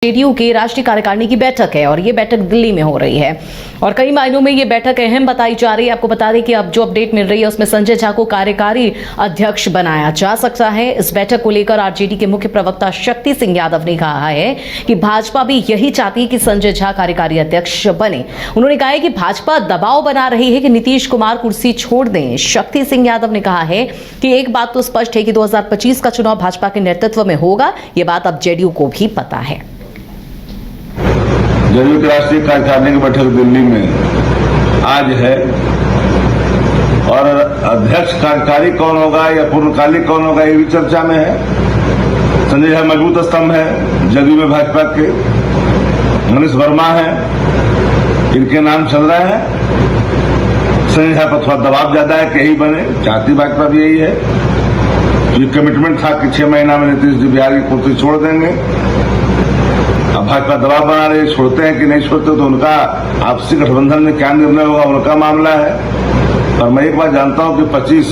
JDU की राष्ट्रीय कार्यकारिणी की बैठक है और ये बैठक दिल्ली में हो रही है और कई मायनों में ये बैठक अहम बताई जा रही है। आपको बता दें कि अब जो अपडेट मिल रही है उसमें संजय झा को कार्यकारी अध्यक्ष बनाया जा सकता है। इस बैठक को लेकर आरजेडी के मुख्य प्रवक्ता शक्ति सिंह यादव ने कहा है कि भाजपा भी यही चाहती है कि संजय झा कार्यकारी अध्यक्ष बने। उन्होंने कहा है कि भाजपा दबाव बना रही है कि नीतीश कुमार कुर्सी छोड़ दें। शक्ति सिंह यादव ने कहा है कि एक बात तो स्पष्ट है कि 2025 का चुनाव भाजपा के नेतृत्व में होगा। ये बात अब जेडीयू को भी पता है। जेडीयू की राष्ट्रीय कार्यकारिणी की बैठक दिल्ली में आज है और अध्यक्ष कार्यकारी कौन होगा या पूर्णकालिक कौन होगा ये भी चर्चा में है। संजय झा मजबूत स्तंभ है जदयू में भाजपा के। मनीष वर्मा है, इनके नाम चल रहे हैं। संजय झा पर थोड़ा दबाव ज्यादा है कि यही बने, चाहती भाजपा भी यही है। ये कमिटमेंट था कि 6 महीना में नीतीश जी बिहार की कुर्सी छोड़ देंगे। अब भाजपा दबाव बना रही, छोड़ते हैं कि नहीं छोड़ते तो उनका आपसी गठबंधन में क्या निर्णय होगा उनका मामला है। और मैं एक बात जानता हूं कि 25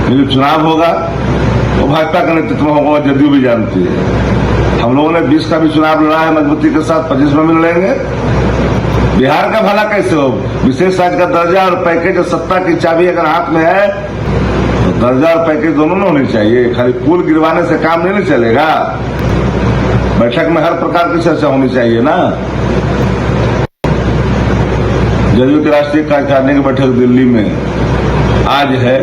में चुनाव होगा तो भाजपा का नेतृत्व होगा, जदयू भी जानती है। हम लोगों ने 20 का भी चुनाव लड़ा है मजबूती के साथ, 25 में भी लड़ेंगे। बिहार का भला कैसे हो? विशेष राज्य का दर्जा और पैकेज और सत्ता की चाबी अगर हाथ में है तो दर्जा और पैकेज दोनों में होनी चाहिए। खाली पुल गिरवाने से काम नहीं चलेगा। बैठक में हर प्रकार की चर्चा होनी चाहिए ना। जदयू की राष्ट्रीय कार्यकारिणी की बैठक दिल्ली में आज है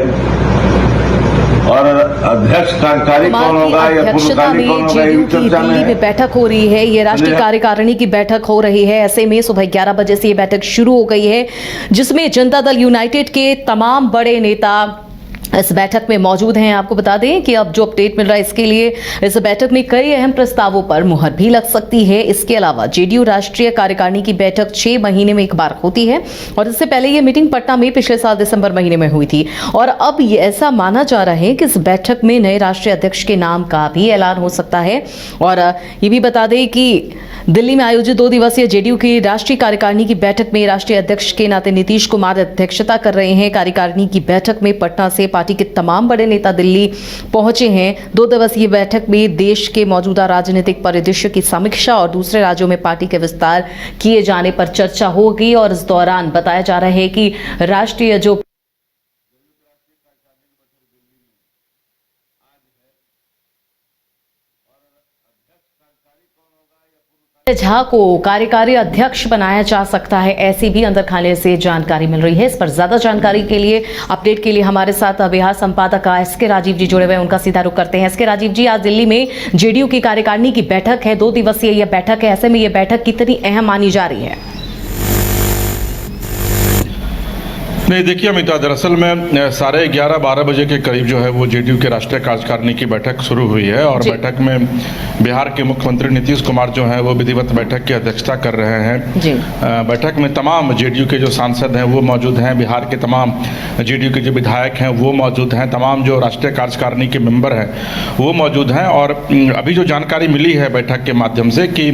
और अध्यक्ष कार्यकारी कौन होगा या पूर्णकालिक कौन होगा ये चर्चा में है। बैठक हो रही है, ये राष्ट्रीय कार्यकारिणी की बैठक हो रही है। ऐसे में सुबह 11 बजे से ये बैठक शुरू हो गई है जिसमें जनता दल यूनाइटेड के तमाम बड़े नेता इस बैठक में मौजूद हैं। आपको बता दें कि अब जो अपडेट मिल रहा है इसके लिए इस बैठक में कई अहम प्रस्तावों पर मुहर भी लग सकती है। इसके अलावा जेडीयू राष्ट्रीय कार्यकारिणी की बैठक 6 महीने में एक बार होती है और इससे पहले ये मीटिंग पटना में पिछले साल दिसंबर महीने में हुई थी और अब ये ऐसा माना जा रहा है कि इस बैठक में नए राष्ट्रीय अध्यक्ष के नाम का भी ऐलान हो सकता है। और ये भी बता दें कि दिल्ली में आयोजित 2 दिवसीय जेडीयू की राष्ट्रीय कार्यकारिणी की बैठक में राष्ट्रीय अध्यक्ष के नाते नीतीश कुमार अध्यक्षता कर रहे हैं। कार्यकारिणी की बैठक में पटना से पार्टी के तमाम बड़े नेता दिल्ली पहुंचे हैं। 2 दिवसीय बैठक में देश के मौजूदा राजनीतिक परिदृश्य की समीक्षा और दूसरे राज्यों में पार्टी के विस्तार किए जाने पर चर्चा होगी। और इस दौरान बताया जा रहा है कि राष्ट्रीय जो झा को कार्यकारी अध्यक्ष बनाया जा सकता है, ऐसी भी अंदर खाने से जानकारी मिल रही है। इस पर ज्यादा जानकारी के लिए अपडेट के लिए हमारे साथ बिहार संपादक एसके राजीव जी जुड़े हुए हैं। उनका सीधा रुख करते हैं। एसके राजीव जी, आज दिल्ली में जेडीयू की कार्यकारिणी की बैठक है, 2 दिवसीय यह बैठक है। ऐसे में यह बैठक कितनी अहम मानी जा रही है? नहीं, देखिए अमिता, दरअसल में 11:30-12 बजे के करीब जो है वो जेडीयू के राष्ट्रीय कार्यकारिणी की बैठक शुरू हुई है और बैठक में बिहार के मुख्यमंत्री नीतीश कुमार जो है वो विधिवत बैठक की अध्यक्षता कर रहे हैं। बैठक में तमाम जेडीयू के जो सांसद हैं वो मौजूद हैं, बिहार के तमाम जेडीयू के जो विधायक हैं वो मौजूद हैं, तमाम जो राष्ट्रीय कार्यकारिणी के मेंबर हैं वो मौजूद हैं। और अभी जो जानकारी मिली है बैठक के माध्यम से कि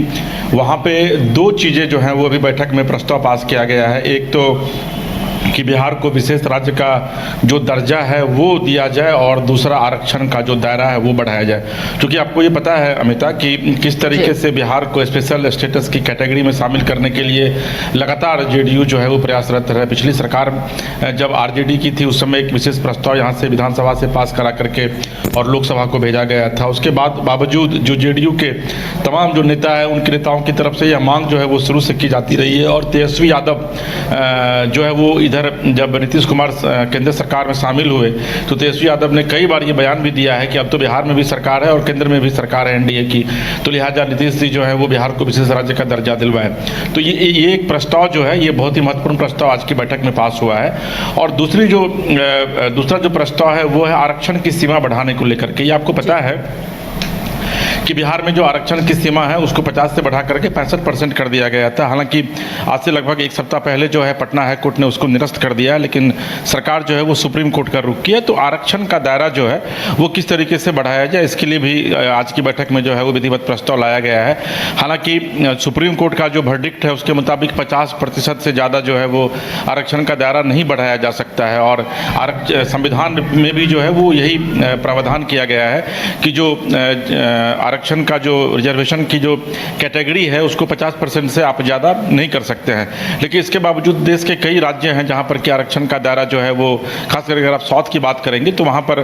वहाँ पे 2 चीज़ें जो हैं वो अभी बैठक में प्रस्ताव पास किया गया है। एक तो कि बिहार को विशेष राज्य का जो दर्जा है वो दिया जाए और दूसरा आरक्षण का जो दायरा है वो बढ़ाया जाए। क्योंकि आपको ये पता है अमिता कि किस तरीके से बिहार को स्पेशल स्टेटस की कैटेगरी में शामिल करने के लिए लगातार जेडीयू जो है वो प्रयासरत है। पिछली सरकार जब आरजेडी की थी उस समय एक विशेष प्रस्ताव यहाँ से विधानसभा से पास करा करके और लोकसभा को भेजा गया था। उसके बावजूद जो जेडीयू के तमाम जो नेता है उनके नेताओं की तरफ से यह मांग जो है वो शुरू से की जाती रही है। और तेजस्वी यादव जो है वो इधर जब नीतीश कुमार केंद्र सरकार में शामिल हुए तो तेजस्वी यादव ने कई बार ये बयान भी दिया है कि अब तो बिहार में भी सरकार है और केंद्र में भी सरकार है एनडीए की, तो लिहाजा नीतीश जी जो है वो बिहार को विशेष राज्य का दर्जा दिलवाए। तो ये एक प्रस्ताव जो है ये बहुत ही महत्वपूर्ण प्रस्ताव आज की बैठक में पास हुआ है। और दूसरा जो प्रस्ताव है वो है आरक्षण की सीमा बढ़ाने को लेकर के। ये आपको पता है कि बिहार में जो आरक्षण की सीमा है उसको 50 से बढ़ा करके 65% कर दिया गया था। हालांकि आज से लगभग 1 सप्ताह पहले जो है पटना हाई कोर्ट ने उसको निरस्त कर दिया, लेकिन सरकार जो है वो सुप्रीम कोर्ट का रुख किया। तो आरक्षण का दायरा जो है वो किस तरीके से बढ़ाया जाए इसके लिए भी आज की बैठक में जो है वो विधिवत प्रस्ताव लाया गया है। हालांकि सुप्रीम कोर्ट का जो वर्डिक्ट है उसके मुताबिक 50% से ज़्यादा जो है वो आरक्षण का दायरा नहीं बढ़ाया जा सकता है। और संविधान में भी जो है वो यही प्रावधान किया गया है कि जो आरक्षण का जो रिजर्वेशन की जो कैटेगरी है उसको 50% से आप ज़्यादा नहीं कर सकते हैं। लेकिन इसके बावजूद देश के कई राज्य हैं जहाँ पर कि आरक्षण का दायरा जो है वो खासकर अगर आप साउथ की बात करेंगे तो वहाँ पर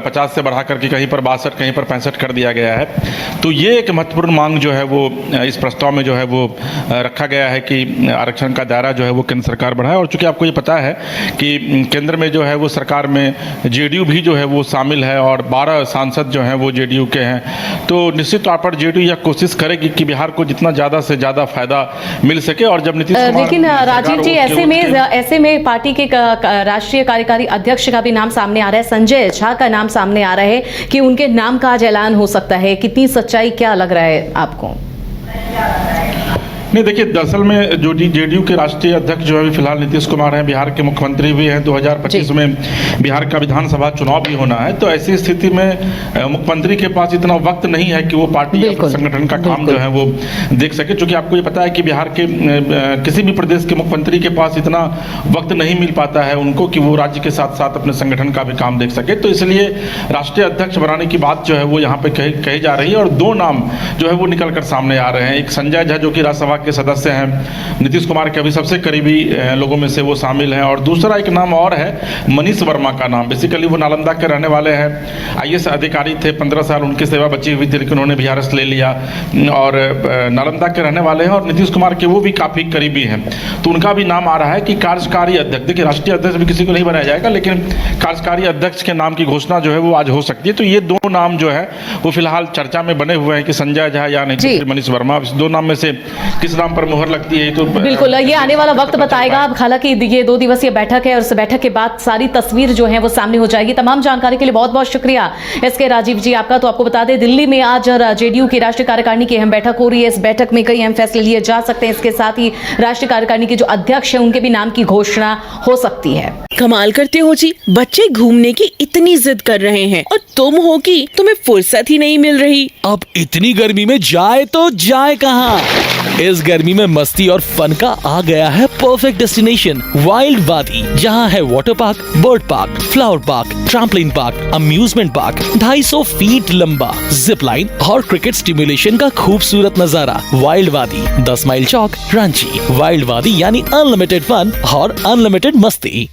50 से बढ़ा करके कहीं पर 62, कहीं पर 65 कर दिया गया है। तो ये एक महत्वपूर्ण मांग जो है वो इस प्रस्ताव में जो है वो रखा गया है कि आरक्षण का दायरा जो है वो केंद्र सरकार बढ़ाए। और चूंकि आपको ये पता है कि केंद्र में जो है वो सरकार में जेडीयू भी जो है वो शामिल है और 12 सांसद जो हैं वो जेडीयू के हैं, तो निश्चित तौर पर जेडीयू यह कोशिश करेगी कि बिहार को जितना ज़्यादा से ज़्यादा फायदा मिल सके। और जब नीतीश कुमार लेकिन राजीव जी ऐसे में पार्टी के राष्ट्रीय कार्यकारी अध्यक्ष का भी नाम सामने आ रहा है, संजय झा का नाम सामने आ रहा है कि उनके नाम का आज ऐलान हो सकता है। कितनी सच्चाई क्या लग रहा है आपको? नहीं, देखिए दरअसल में जो जेडीयू के राष्ट्रीय अध्यक्ष जो है फिलहाल नीतीश कुमार हैं, बिहार के मुख्यमंत्री भी हैं। 2025 में बिहार का विधानसभा चुनाव भी होना है, तो ऐसी स्थिति में मुख्यमंत्री के पास इतना वक्त नहीं है कि वो पार्टी या संगठन का काम जो है वो देख सके। क्योंकि आपको ये पता है कि बिहार के किसी भी प्रदेश के मुख्यमंत्री के पास इतना वक्त नहीं मिल पाता है उनको कि वो राज्य के साथ साथ अपने संगठन का भी काम देख सके। तो इसलिए राष्ट्रीय अध्यक्ष बनाने की बात जो है वो यहाँ पे कही जा रही है और 2 नाम जो है वो निकल कर सामने आ रहे हैं। एक संजय झा जो कि राज्यसभा के सदस्य हैं, नीतीश कुमार के अभी सबसे करीबी लोगों में से वो शामिल हैं। और दूसरा एक नाम और है मनीष वर्मा का नाम। बेसिकली वो नालंदा के रहने वाले हैं, आईएएस अधिकारी थे, 15 साल उनकी सेवा बची हुई थी लेकिन उन्होंने भी अरेस्ट ले लिया और नालंदा के रहने वाले हैं और नीतीश कुमार के वो भी काफ़ी करीबी हैं। तो उनका भी नाम आ रहा है कि कार्यकारी अध्यक्ष, देखिए राष्ट्रीय अध्यक्ष भी किसी को नहीं बनाया जाएगा लेकिन कार्यकारी अध्यक्ष के नाम की घोषणा जो है वो आज हो सकती है। तो ये 2 नाम जो है वो फिलहाल चर्चा में बने हुए हैं कि संजय झा या नहीं मनीष वर्मा, इस 2 नाम में से किस नाम पर मुहर लगती है। तो बिल्कुल ये आने वाला वक्त बताएगा। अब हालांकि ये 2 दिवसीय बैठक है और उस बैठक के बाद सारी तस्वीर जो है वो सामने हो जाएगी। तमाम जानकारी के लिए बहुत बहुत शुक्रिया एसके राजीव जी आपका। तो आपको बता दें दिल्ली में आज जेडीयू की राष्ट्रीय कार्यकारिणी की अहम बैठक हो रही है। इस बैठक में कई अहम फैसले लिए जा सकते हैं। इसके साथ ही राष्ट्रीय कार्यकारिणी के जो अध्यक्ष है उनके भी नाम की घोषणा हो सकती है। कमाल करते हो जी, बच्चे घूमने की इतनी जिद कर रहे हैं और तुम हो कि तुम्हें फुर्सत ही नहीं मिल रही। अब इतनी गर्मी में जाए तो जाए कहाँ? इस गर्मी में मस्ती और फन का आ गया है परफेक्ट डेस्टिनेशन वाइल्ड वादी, जहाँ है water park, bird park, flower park, trampoline park, amusement park, 250 feet लंबा, जिप लाइन और क्रिकेट स्टिमुलेशन का खूबसूरत नजारा। वाइल्ड वादी, 10 माइल चौक, रांची। वाइल्ड वादी यानी अनलिमिटेड फन और अनलिमिटेड मस्ती।